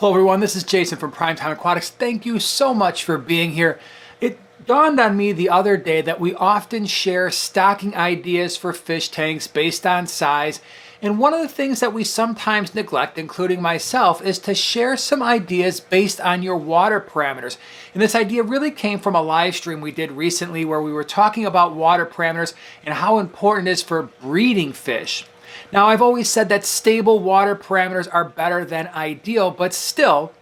Hello everyone, this is Jason from Primetime Aquatics. Thank you so much for being here. It dawned on me the other day that we often share stocking ideas for fish tanks based on size. And one of the things that we sometimes neglect, including myself, is to share some ideas based on your water parameters. And this idea really came from a live stream we did recently where we were talking about water parameters and how important it is for breeding fish. Now, I've always said that stable water parameters are better than ideal, but still,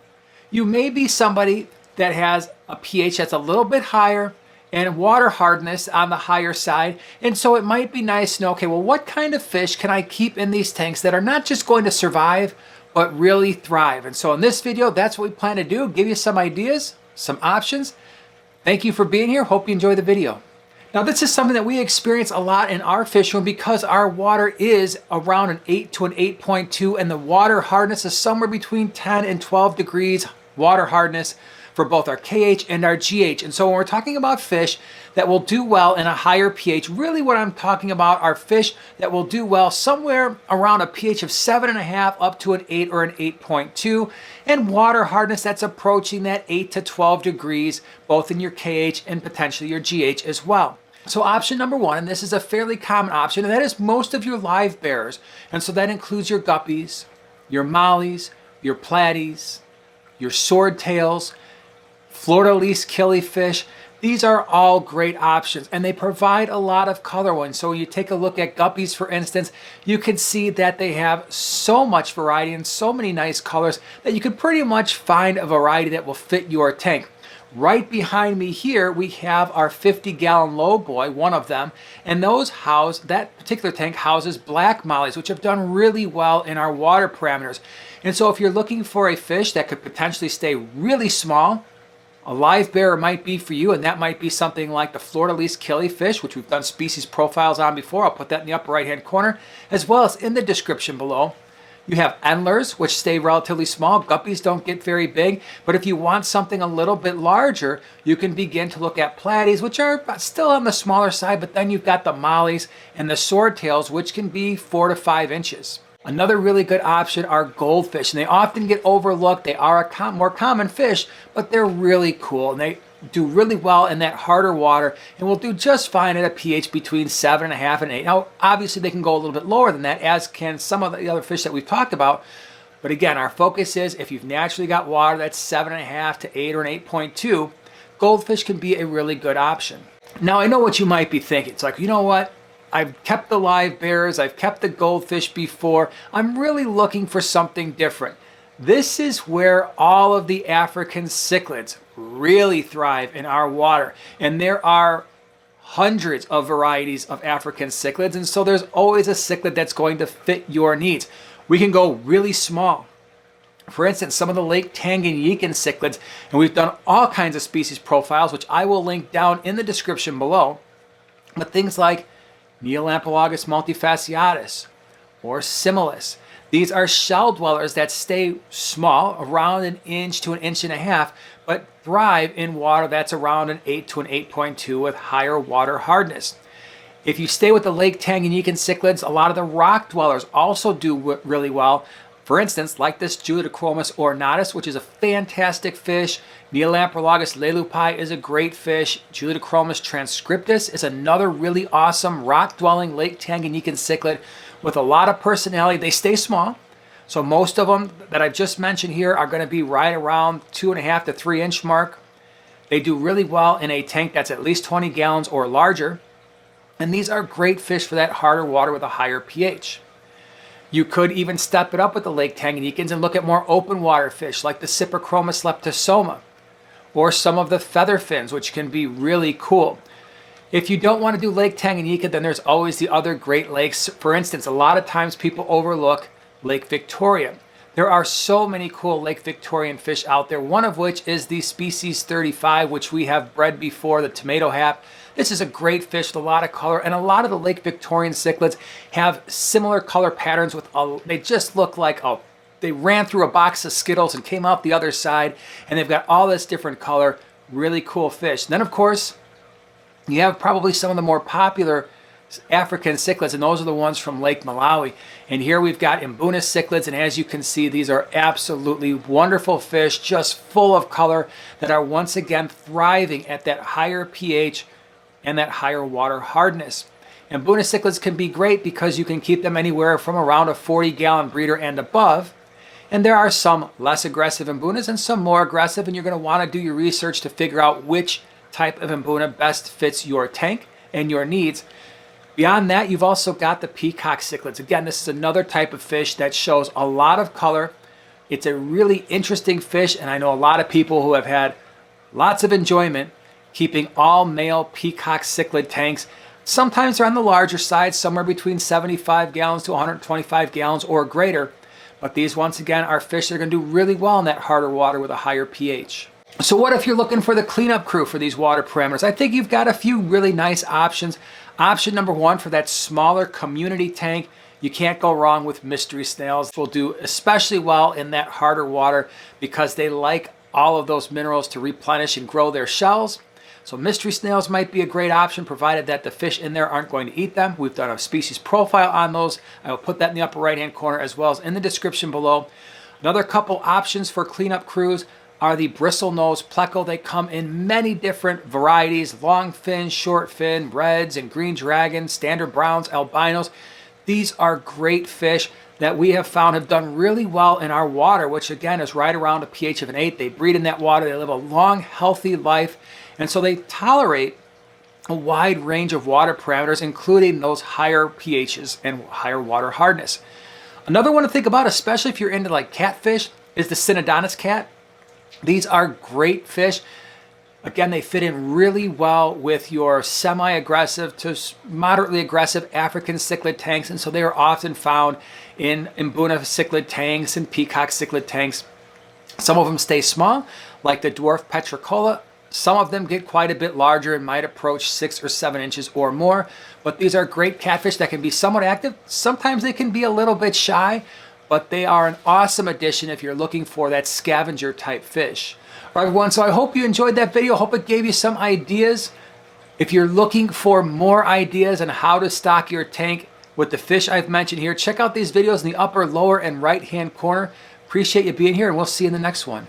you may be somebody that has a pH that's a little bit higher and water hardness on the higher side. And so it might be nice to know, okay, well, what kind of fish can I keep in these tanks that are not just going to survive, but really thrive? And so in this video, that's what we plan to do, give you some ideas, some options. Thank you for being here. Hope you enjoy the video. Now, this is something that we experience a lot in our fish room because our water is around an 8 to an 8.2 and the water hardness is somewhere between 10 and 12 degrees water hardness for both our KH and our GH. And so when we're talking about fish that will do well in a higher pH, really what I'm talking about are fish that will do well somewhere around a pH of 7.5 up to an 8 or an 8.2, and water hardness that's approaching that 8 to 12 degrees, both in your KH and potentially your GH as well. So option number one, and this is a fairly common option, and that is most of your live bearers. And so that includes your guppies, your mollies, your platies, your swordtails, Fleur-de-lis killifish. These are all great options and they provide a lot of color ones. So you take a look at guppies, for instance, you can see that they have so much variety and so many nice colors that you can pretty much find a variety that will fit your tank. Right behind me here, we have our 50-gallon low boy, one of them, and that particular tank houses black mollies, which have done really well in our water parameters. And so if you're looking for a fish that could potentially stay really small, a live bearer might be for you, and that might be something like the Fleur-de-lis killifish, which we've done species profiles on before. I'll put that in the upper right-hand corner, as well as in the description below. You have Endlers, which stay relatively small. Guppies don't get very big, but if you want something a little bit larger, you can begin to look at platies, which are still on the smaller side, but then you've got the mollies and the swordtails, which can be 4 to 5 inches. Another really good option are goldfish, and they often get overlooked. They are a more common fish, but they're really cool, and they do really well in that harder water and will do just fine at a pH between 7.5 and 8. Now, obviously, they can go a little bit lower than that, as can some of the other fish that we've talked about. But again, our focus is if you've naturally got water that's 7.5 to 8 or an 8.2, goldfish can be a really good option. Now, I know what you might be thinking. It's like, you know what? I've kept the live bearers, I've kept the goldfish before. I'm really looking for something different. This is where all of the African cichlids really thrive in our water. And there are hundreds of varieties of African cichlids, and so there's always a cichlid that's going to fit your needs. We can go really small. For instance, some of the Lake Tanganyika cichlids, and we've done all kinds of species profiles, which I will link down in the description below. But things like Neolamprologus multifasciatus or similis. These are shell dwellers that stay small, around an inch to an inch and a half, but thrive in water that's around an 8 to an 8.2 with higher water hardness. If you stay with the Lake Tanganyika cichlids, a lot of the rock dwellers also do really well. For instance, like this Julidochromos ornatus, which is a fantastic fish. Neolamprologus leleupi is a great fish. Julidochromos transcriptus is another really awesome rock-dwelling Lake Tanganyika cichlid with a lot of personality. They stay small, so most of them that I've just mentioned here are going to be right around 2.5 to 3 inch mark. They do really well in a tank that's at least 20 gallons or larger, and these are great fish for that harder water with a higher pH. You could even step it up with the Lake Tanganyikans and look at more open water fish like the Cyprichromis leptosoma or some of the feather fins, which can be really cool. If you don't want to do Lake Tanganyika, then there's always the other Great Lakes. For instance, a lot of times people overlook Lake Victoria. There are so many cool Lake Victorian fish out there, one of which is the species 35, which we have bred before, the tomato hap. This is a great fish with a lot of color, and a lot of the Lake Victorian cichlids have similar color patterns. They just look like they ran through a box of Skittles and came out the other side, and they've got all this different color. Really cool fish. And then, of course, you have probably some of the more popular African cichlids, and those are the ones from Lake Malawi. And here we've got Mbuna cichlids, and as you can see, these are absolutely wonderful fish, just full of color, that are once again thriving at that higher pH and that higher water hardness. And Mbuna cichlids can be great because you can keep them anywhere from around a 40-gallon breeder and above. And there are some less aggressive Mbunas and some more aggressive, and you're going to want to do your research to figure out which type of Mbuna best fits your tank and your needs. Beyond that, you've also got the peacock cichlids. Again, this is another type of fish that shows a lot of color. It's a really interesting fish, and I know a lot of people who have had lots of enjoyment keeping all male peacock cichlid tanks. Sometimes they're on the larger side, somewhere between 75 gallons to 125 gallons or greater. But these, once again, are fish that are going to do really well in that harder water with a higher pH. So what if you're looking for the cleanup crew for these water parameters? I think you've got a few really nice options. Option number one, for that smaller community tank, you can't go wrong with mystery snails. Will do especially well in that harder water because they like all of those minerals to replenish and grow their shells. So mystery snails might be a great option, provided that the fish in there aren't going to eat them. We've done a species profile on those. I will put that in the upper right-hand corner as well as in the description below. Another couple options for cleanup crews are the bristlenose pleco. They come in many different varieties: long fin, short fin, reds and green dragons, standard browns, albinos. These are great fish that we have found have done really well in our water, which again is right around a pH of an 8. They breed in that water. They live a long, healthy life. And so they tolerate a wide range of water parameters, including those higher pHs and higher water hardness. Another one to think about, especially if you're into like catfish, is the Synodontis cat. These are great fish. Again, they fit in really well with your semi-aggressive to moderately aggressive African cichlid tanks, and so they are often found in Mbuna cichlid tanks and peacock cichlid tanks. Some of them stay small, like the dwarf petricola. Some of them get quite a bit larger and might approach 6 or 7 inches or more, but these are great catfish that can be somewhat active. Sometimes they can be a little bit shy, but they are an awesome addition if you're looking for that scavenger type fish. All right, everyone, so I hope you enjoyed that video. I hope it gave you some ideas. If you're looking for more ideas on how to stock your tank with the fish I've mentioned here, check out these videos in the upper, lower, and right-hand corner. Appreciate you being here, and we'll see you in the next one.